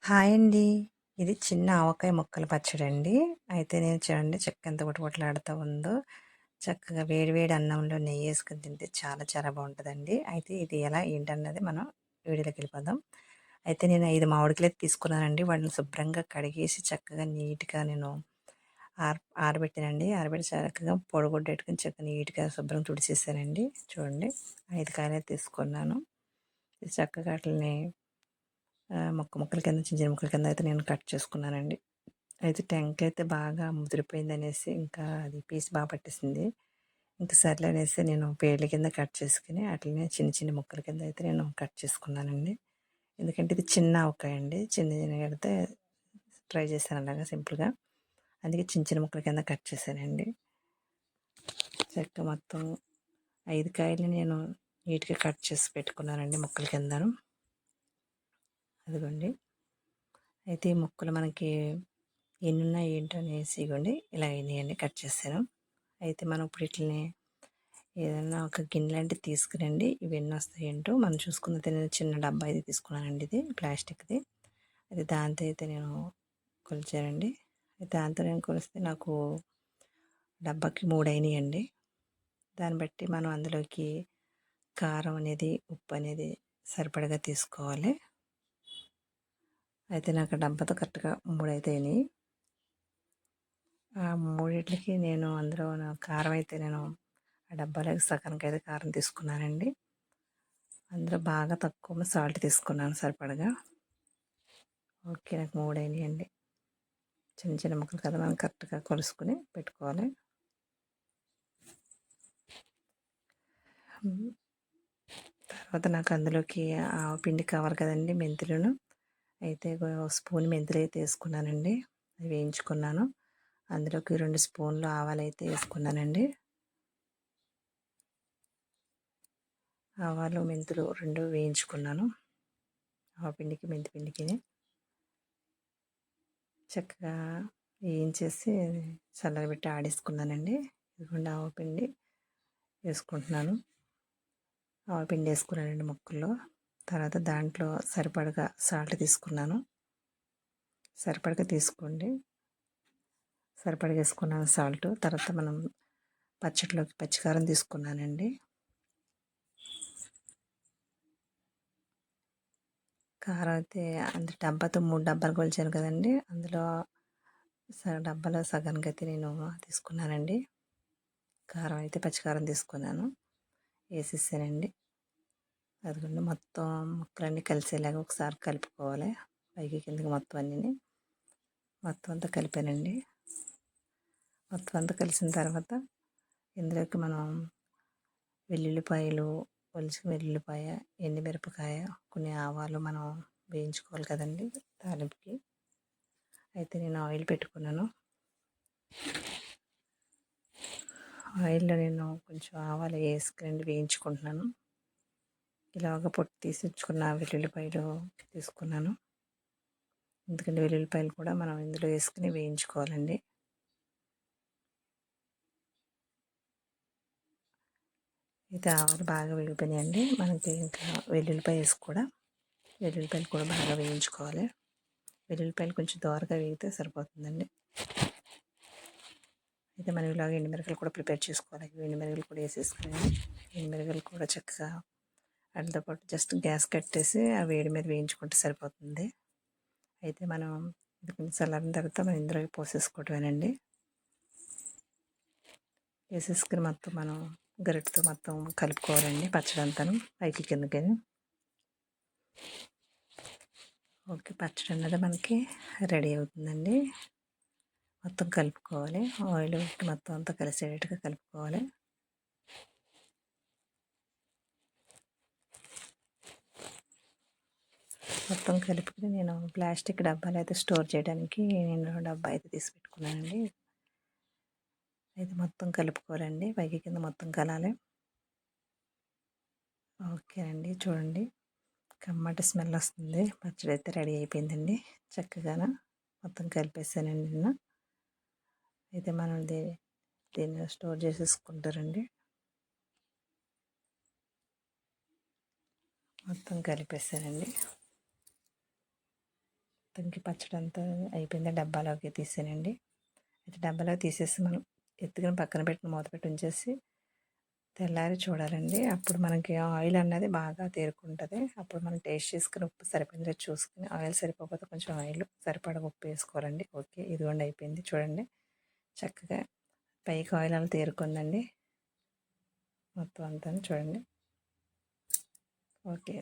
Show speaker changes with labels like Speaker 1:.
Speaker 1: Hi అండి. ఇది చిన్న ఆవకాయ ముక్కల పచ్చడండి. అయితే నేను చూడండి చెక్క ఎంత పొటపొటలాడుతా ఉందో. చక్కగా వేడి వేడి అన్నంలో నెయ్యేసుకొని తింటే చాలా చాలా బావుంటదండి. అయితే ఇది ఎలా ఏంటన్నది మనం వీడియోలోకెళ్ళిపోదాం. అయితే నేను 5 మామిడికాయలైతే తీసుకున్నానండి. వాటిని శుభ్రంగా కడిగేసి చక్కగా నీట్‌గా నేను ఆరబెట్టానండి. ఆరబెట్టి చక్కగా పొడగొట్టేట్టుకొని చక్కగా నీట్‌గా శుభ్రంగా తుడిచేసానండి. చూడండి 5 కాయలైతే తీసుకున్నాను. చక్కగా ఆటిల్ని ముక్కల కింద చిన్న చిన్న ముక్కల కింద అయితే నేను కట్ చేసుకున్నానండి. అయితే టెంకాయ అయితే బాగా ముదిరిపోయిందనేసి ఇంకా అది పీస్ బాగా పట్టేసింది. ఇంక సర్లే అనేసి నేను పేర్ల కింద కట్ చేసుకొని ఆటిల్ని చిన్న చిన్న ముక్కల కింద అయితే నేను కట్ చేసుకున్నానండి. ఎందుకంటే ఇది చిన్న ఆవకాయ అండి. చిన్న చిన్నగా కడితే ట్రై చేశాను అలాగా సింపుల్‌గా. అందుకే చిన్న చిన్న ముక్కల కింద కట్ చేశానండి. మొత్తం 5 కాయలు నేను నీట్‌గా కట్ చేసి పెట్టుకున్నానండి ముక్కల కిందను. అదిగోండి. అయితే ఈ ముక్కలు మనకి ఎన్నున్నాయి ఏంటో అనేసి ఇగోండి ఇలా అయినాయండి కట్ చేశాను. అయితే మనం ఇప్పుడు వీటిని ఏదైనా ఒక గిన్నె లాంటిది తీసుకురండి. ఇవి ఎన్ని వస్తాయి ఏంటో మనం చూసుకున్నది నేను చిన్న డబ్బా అయితే తీసుకున్నానండి, ఇది ప్లాస్టిక్‌ది. అది దాంతో అయితే నేను కొలిచానండి. దాంతో నేను కొలిస్తే నాకు డబ్బాకి 3 అయినాయండి. దాన్ని బట్టి మనం అందులోకి కారం అనేది, ఉప్పు అనేది సరిపడగా తీసుకోవాలి. అయితే నాకు డబ్బాతో కరెక్ట్‌గా 3 అయితే అయినాయి. ఆ మూడిట్లకి నేను అందులో కారం అయితే నేను ఆ డబ్బాలోకి సగానికైతే కారం తీసుకున్నానండి. అందులో బాగా తక్కువ సాల్ట్ తీసుకున్నాను సరిపడగా. ఓకే, నాకు 3 అయినాయండి. చిన్న చిన్న ముక్కలు కదా మనం కరెక్ట్‌గా కొలుసుకొని పెట్టుకోవాలి. తర్వాత నాకు అందులోకి పిండి కావాలి కదండి, మెంతులను. అయితే ఒక స్పూన్ మెంతులు అయితే వేసుకున్నానండి. అవి వేయించుకున్నాను. అందులోకి 2 స్పూన్లు ఆవాలైతే వేసుకున్నానండి. ఆవాలు, మెంతులు 2 వేయించుకున్నాను. ఆవపిండికి, మెంతి పిండికిని చక్కగా వేయించేసి చల్లరబెట్టి ఆడేసుకున్నానండి. ఇదిగోండి ఆవపిండి వేసుకుంటున్నాను. ఆవపిండి వేసుకున్నానండి ముక్కల్లో. తర్వాత దాంట్లో సరిపడగా సాల్ట్ తీసుకున్నాను. సరిపడగా తీసుకోండి. సరిపడగా వేసుకున్నాను సాల్ట్. తర్వాత మనం పచ్చడిలోకి పచ్చికారం తీసుకున్నానండి. కారం అయితే డబ్బాతో 3 డబ్బాలు కొలిచాను కదండి. అందులో డబ్బాలో సగానికి అయితే నేను తీసుకున్నానండి. కారం అయితే పచ్చికారం తీసుకున్నాను, వేసేసానండి. అదిగోండి మొత్తం ముక్కలన్నీ కలిసేలాగా ఒకసారి కలుపుకోవాలి. పైకి కిందకి మొత్తం అన్నీ మొత్తం అంతా కలిపానండి. మొత్తం అంతా కలిసిన తర్వాత ఇందులోకి మనం వెల్లుల్లిపాయలు, ఒలిచిన వెల్లుల్లిపాయ, ఎండుమిరపకాయ, కొన్ని ఆవాలు మనం వేయించుకోవాలి కదండి తాలింపుకి. అయితే నేను ఆయిల్ పెట్టుకున్నాను. ఆయిల్లో నేను కొంచెం ఆవాలు వేసుకుని వేయించుకుంటున్నాను. ఇలాగ పొట్టు తీసి ఉంచుకున్న వెల్లుల్లిపాయలు తీసుకున్నాను. ఎందుకంటే వెల్లుల్లిపాయలు కూడా మనం ఇందులో వేసుకుని వేయించుకోవాలండి. అయితే ఆవాలు బాగా వేగిపోయినాయండి. మనకి ఇంకా వెల్లుల్లిపాయలు కూడా బాగా వేయించుకోవాలి. వెల్లుల్లిపాయలు కొంచెం దోరగా వేగితే సరిపోతుందండి. అయితే మనం ఇలాగ ఎండుమిరపకాయలు కూడా ప్రిపేర్ చేసుకోవాలి. ఎండుమిరపకాయలు కూడా వేసేసుకుని ఎండుమిరపకాయలు కూడా చక్కగా వాటితో పాటు జస్ట్ గ్యాస్ కట్టేసి ఆ వేడి మీద వేయించుకుంటే సరిపోతుంది. అయితే మనం ఇది కొంచెం చల్లారిన తర్వాత మనం ఇందులోకి పోసేసుకోవటమేనండి. వేసేసుకుని మొత్తం మనం గరిటెతో మొత్తం కలుపుకోవాలండి పచ్చడి అంతాను పైకి కిందకి. ఓకే, పచ్చడి అన్నది మనకి రెడీ అవుతుందండి. మొత్తం కలుపుకోవాలి. ఆయిల్ మొత్తం అంతా కలిసేటట్టుగా కలుపుకోవాలి. మొత్తం కలుపుకొని నేను ప్లాస్టిక్ డబ్బాలు అయితే స్టోర్ చేయడానికి నేను డబ్బా అయితే తీసి పెట్టుకున్నానండి. అయితే మొత్తం కలుపుకోవాలండి, పైకి కింద మొత్తం కలాలి. ఓకే అండి, చూడండి కమ్మటి స్మెల్ వస్తుంది. పచ్చడి అయితే రెడీ అయిపోయిందండి. చక్కగా మొత్తం కలిపేసానండి నేను. అయితే మనం దీన్ని స్టోర్ చేసేసుకుంటారండి. మొత్తం కలిపేసానండి. మొత్తంకి పచ్చడి అంతా అయిపోయింది. డబ్బాలోకి తీసానండి. అయితే డబ్బాలోకి తీసేసి మనం ఎత్తుకొని పక్కన పెట్టి మూత పెట్టి ఉంచేసి తెల్లారి చూడాలండి. అప్పుడు మనకి ఆయిల్ అన్నది బాగా తేరుకుంటుంది. అప్పుడు మనం టేస్ట్ చేసుకుని ఉప్పు సరిపోయిందో చూసుకుని, ఆయిల్ సరిపోకపోతే కొంచెం ఆయిల్ సరిపడా ఉప్పు వేసుకోవాలండి. ఓకే, ఇదిగోండి అయిపోయింది చూడండి. చక్కగా పైకి ఆయిల్ అలా తేరుకుందండి మొత్తం అంతా చూడండి. ఓకే.